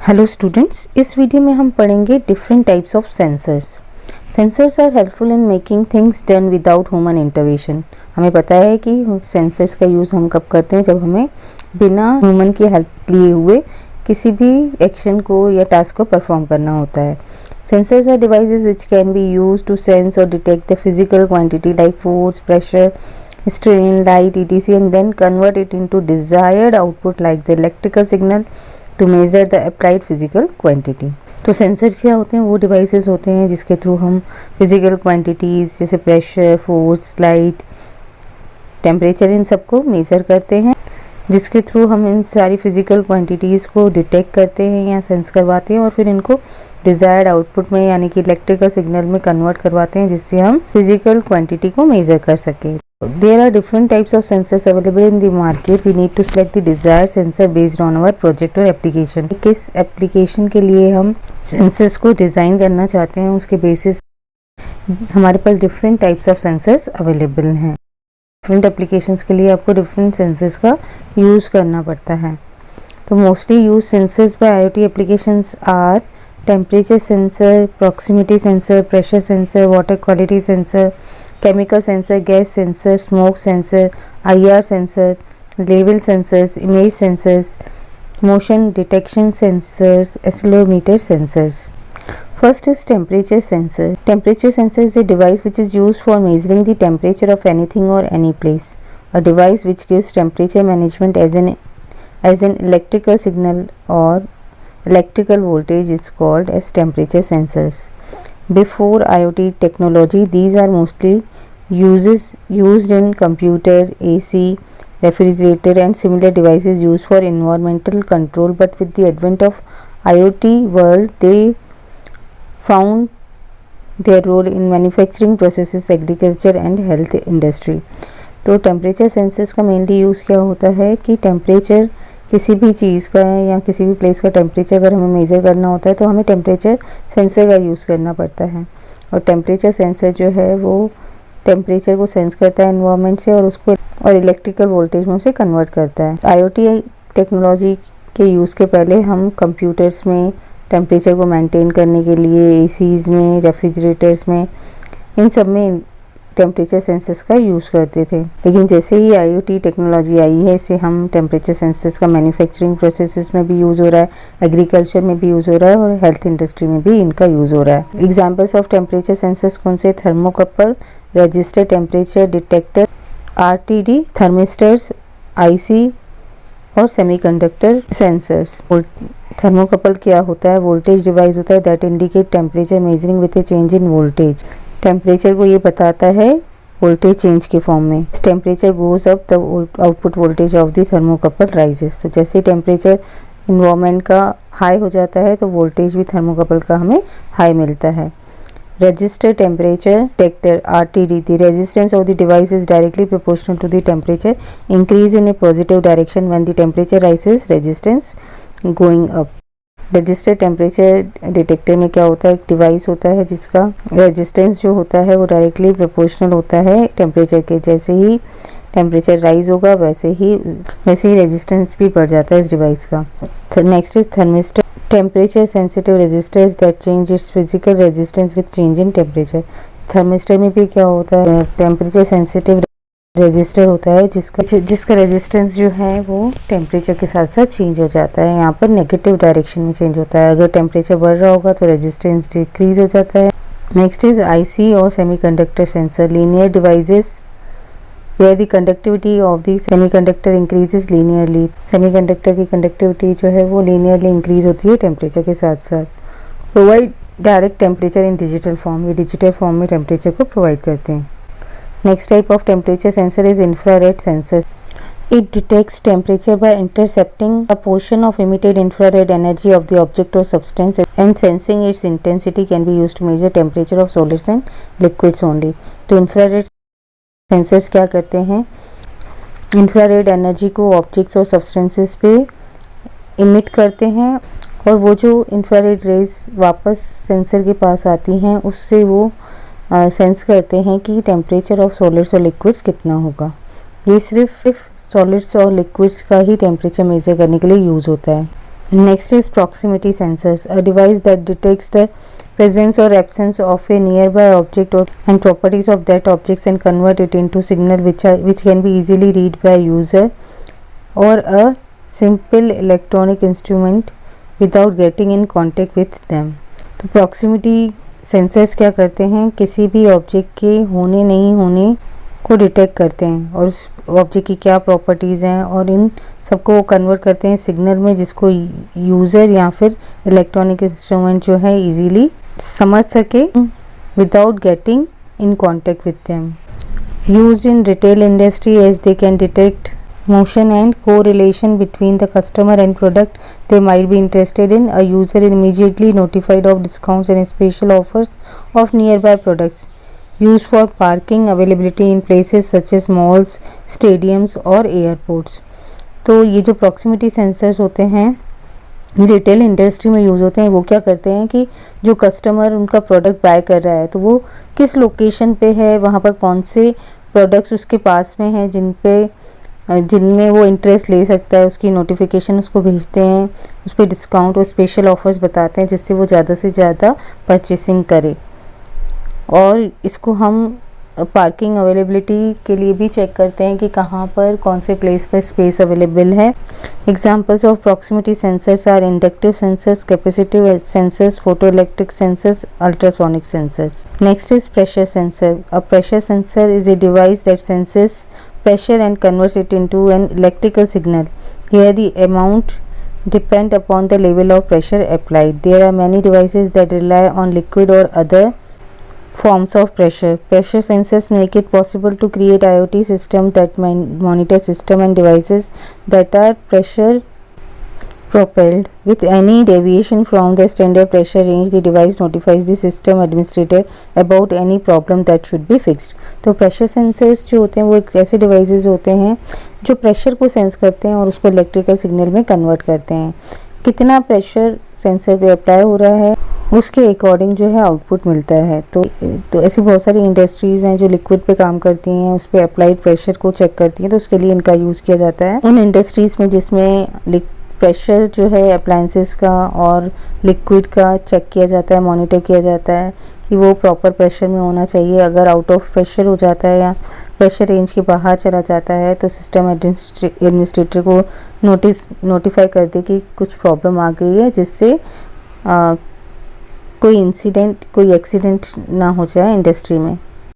Hello students, इस video में हम पढ़ेंगे different types of sensors. Sensors are helpful in making things done without human intervention. हमें पता है कि सेंसर्स का यूज़ हम कब करते हैं, जब हमें बिना ह्यूमन की हेल्प लिए हुए किसी भी एक्शन को या टास्क को परफॉर्म करना होता है। Sensors are devices which can be used to sense और detect the physical quantity like force, pressure, strain, light, etc. and then convert it into desired output like the electrical signal to measure the applied physical quantity। तो sensor क्या होते हैं? वो devices होते हैं जिसके through हम फिजिकल क्वांटिटीज़ जैसे pressure, force, light, temperature in सबको मेज़र करते हैं, जिसके थ्रू हम इन सारी फिजिकल क्वांटिटीज़ को डिटेक्ट करते हैं या सेंस करवाते हैं और फिर इनको डिज़ायर्ड आउटपुट में यानी कि इलेक्ट्रिकल सिग्नल में कन्वर्ट करवाते हैं, जिससे हम फिजिकल क्वांटिटी को मेज़र कर सकें। There are different types of sensors available in the market. We need to select the desired sensor based on our project or application। किस एप्लीकेशन के लिए हम सेंसर्स को डिज़ाइन करना चाहते हैं, उसके बेसिस हमारे पास different types of sensors available हैं। डिफरेंट एप्लीकेशंस के लिए आपको डिफरेंट सेंसर्स का यूज़ करना पड़ता है। तो mostly use sensors by IoT applications are temperature sensor, proximity sensor, pressure sensor, water quality sensor, chemical sensor, gas sensor, smoke sensor, IR sensor, level sensors, image sensors, motion detection sensors, accelerometer sensors। First is temperature sensor। Temperature sensor is a device which is used for measuring the temperature of anything or any place। A device which gives temperature management as an electrical signal or electrical voltage is called as temperature sensors। Before IoT technology, these are mostly used in computer, AC, refrigerator and similar devices used for environmental control, but with the advent of IoT world, they found their role in manufacturing processes, agriculture and health industry। तो temperature sensors का mainly use क्या होता है कि temperature किसी भी चीज़ का या किसी भी प्लेस का टेम्परेचर अगर हमें मेज़र करना होता है तो हमें टेम्परेचर सेंसर का यूज़ करना पड़ता है। और टेम्परेचर सेंसर जो है वो टेम्परेचर को सेंस करता है एनवायरनमेंट से और उसको और इलेक्ट्रिकल वोल्टेज में उसे कन्वर्ट करता है। IoT टेक्नोलॉजी के यूज़ के पहले हम कंप्यूटर्स में टेम्परेचर को मेंटेन करने के लिए, ACs में, रेफ्रिजरेटर्स में, इन सब में टेम्परेचर सेंसर्स का यूज़ करते थे। लेकिन जैसे ही IoT टेक्नोलॉजी आई है, इससे हम टेम्परेचर सेंसर्स का मैन्युफैक्चरिंग प्रोसेसेस में भी यूज़ हो रहा है, एग्रीकल्चर में भी यूज़ हो रहा है और हेल्थ इंडस्ट्री में भी इनका यूज़ हो रहा है। एग्जांपल्स ऑफ टेम्परेचर सेंसर्स कौन से? Thermocouple, register temperature detector, RTD, thermistors, IC और सेमीकंडक्टर सेंसर्स। थर्मोकपल क्या होता है? वोल्टेज डिवाइस होता है that indicate temperature measuring with A change in voltage. Temperature को ये बताता है वोल्टेज चेंज के फॉर्म में। Temperature goes up the output voltage of the thermocouple rises. तो जैसे टेम्परेचर इन्वायरमेंट का हाई हो जाता है तो वोल्टेज भी थर्मोकपल का हमें हाई मिलता है। Register temperature detector RTD, the resistance of the device is directly proportional to the temperature increase in a positive direction when the temperature rises, resistance going up। Register temperature detector में क्या होता है? एक device होता है जिसका resistance जो होता है वो डायरेक्टली प्रोपोर्शनल होता है टेम्परेचर के। जैसे ही टेम्परेचर राइज होगा वैसे ही रेजिस्टेंस भी बढ़ जाता है इस डिवाइस का। Next is thermistor temperature sensitive resistors that change its physical resistance with change in temperature. Thermistor में भी क्या होता है? टेम्परेचर सेंसिटिव रजिस्टर होता है जिसका रेजिस्टेंस जो है वो टेम्परेचर के साथ साथ चेंज हो जाता है। यहाँ पर नेगेटिव डायरेक्शन में चेंज होता है। अगर टेम्परेचर बढ़ रहा होगा तो रेजिस्टेंस डिक्रीज हो जाता है। नेक्स्ट इज IC और semiconductor sensor. Linear devices where the conductivity of the semiconductor increases linearly. Semiconductor की कंडक्टिविटी जो है वो लीनियरली इंक्रीज होती है टेम्परेचर के साथ साथ। Provide direct temperature in digital form. ये डिजिटल फॉर्म में टेम्परेचर को प्रोवाइड करते हैं। Next type of temperature sensor is infrared sensor। It detects temperature by intercepting a portion of emitted infrared energy of the object or substance and sensing its intensity can be used to measure temperature of solids and liquids only। तो infrared sensors क्या करते हैं? infrared energy को objects और substances पे emit करते हैं और वो जो infrared rays वापस सेंसर के पास आती हैं उससे वो सेंस करते हैं कि टेम्परेचर ऑफ सॉलिड्स और लिक्विड्स कितना होगा। ये सिर्फ सॉलिड्स और लिक्विड्स का ही टेम्परेचर मेज़र करने के लिए यूज़ होता है। Next is proximity sensors, a device that detects the presence or absence of a nearby object and properties of that object and convert it into signal which can be easily read by user or a simple electronic instrument without getting in contact with them. तो proximity sensors क्या करते हैं, किसी भी object के होने नहीं होने को डिटेक्ट करते हैं और उस ऑब्जेक्ट की क्या प्रॉपर्टीज़ हैं और इन सबको वो कन्वर्ट करते हैं सिग्नल में, जिसको यूज़र या फिर इलेक्ट्रॉनिक इंस्ट्रूमेंट जो है इजीली समझ सके without getting in contact with them. Used in retail industry as they can detect motion and correlation between the customer and product they might be interested in. A user is immediately notified of discounts and special offers of nearby products. Used for parking availability in places such as malls, stadiums और airports. तो ये जो proximity sensors होते हैं ये retail industry में use होते हैं. वो क्या करते हैं कि जो कस्टमर उनका प्रोडक्ट बाय कर रहा है तो वो किस लोकेशन पे है, वहाँ पर कौन से प्रोडक्ट्स उसके पास में हैं जिनमें वो इंटरेस्ट ले सकता है, उसकी नोटिफिकेशन उसको भेजते हैं, उस पर डिस्काउंट और स्पेशल ऑफर्स बताते हैं जिससे वो ज़्यादा से ज़्यादा परचेसिंग करे. और इसको हम पार्किंग अवेलेबिलिटी के लिए भी चेक करते हैं कि कहाँ पर कौन से प्लेस पर स्पेस अवेलेबल है. Examples of proximity sensors are inductive sensors, capacitive sensors, photo electric sensors, ultrasonic sensors. Next is pressure sensor. A pressure sensor is a device that senses pressure and converts it into an electrical signal. Here the amount depend upon the level of pressure applied. There are many devices that rely on liquid or other forms of pressure. Pressure sensors make it possible to create IoT systems that monitor system and devices that are pressure propelled. With any deviation from the standard pressure range, the device notifies the system administrator about any problem that should be fixed. तो pressure sensors जो होते हैं वो एक ऐसे devices होते हैं जो प्रेशर को सेंस करते हैं और उसको इलेक्ट्रिकल सिग्नल में कन्वर्ट करते हैं. कितना प्रेशर सेंसर पे अप्लाई हो रहा है उसके अकॉर्डिंग जो है आउटपुट मिलता है. तो ऐसी बहुत सारी इंडस्ट्रीज़ हैं जो लिक्विड पे काम करती हैं, उस पर अप्लाइड प्रेशर को चेक करती हैं, तो उसके लिए इनका यूज़ किया जाता है. उन इंडस्ट्रीज़ में जिसमें प्रेशर जो है अप्लायंसेस का और लिक्विड का चेक किया जाता है, मॉनिटर किया जाता है कि वो प्रॉपर प्रेशर में होना चाहिए. अगर आउट ऑफ प्रेशर हो जाता है या प्रेशर रेंज के बाहर चला जाता है तो सिस्टम एडमिनिस्ट्रेटर को नोटिफाई कर दे कि कुछ प्रॉब्लम आ गई है, जिससे कोई एक्सीडेंट ना हो जाए इंडस्ट्री में.